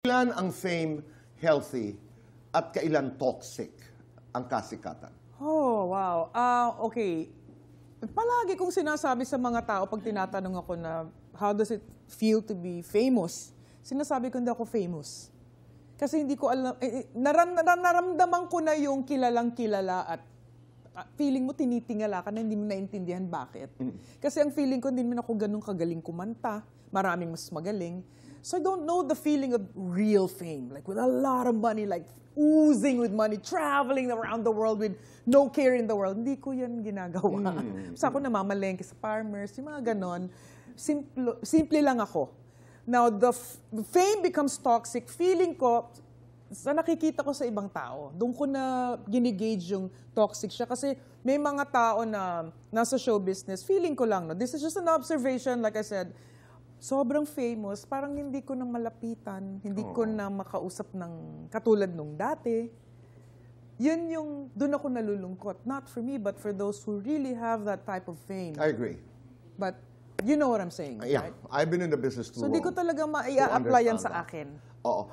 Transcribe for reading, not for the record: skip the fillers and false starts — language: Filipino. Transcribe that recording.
Kailan ang fame healthy at kailan toxic ang kasikatan? Oh, wow. Okay. Palagi kong sinasabi sa mga tao pag tinatanong ako na how does it feel to be famous, sinasabi ko hindi ako famous. Kasi hindi ko alam, naramdaman ko na yung kilalang kilala at feeling mo tinitingala ka na hindi mo naintindihan bakit. Kasi ang feeling ko hindi naman ako ganun kagaling kumanta, maraming mas magaling. So I don't know the feeling of real fame, like with a lot of money, like oozing with money, traveling around the world with no care in the world. Hindi ko yan ginagawa. Sa ako namamalengke sa farmers, yung mga ganon. Simple lang ako. Now, the fame becomes toxic. Feeling ko, sa nakikita ko sa ibang tao, doon ko na ginigage yung toxic siya. Kasi may mga tao na nasa show business, feeling ko lang, no? This is just an observation, like I said, sobrang famous, parang hindi ko na malapitan, hindi ko na makausap ng katulad nung dati. Yun yung, doon ako nalulungkot. Not for me, but for those who really have that type of fame. I agree. But you know what I'm saying, Yeah, right? I've been in the business too So long. di ko talaga ma-i-apply yan sa akin. Oo.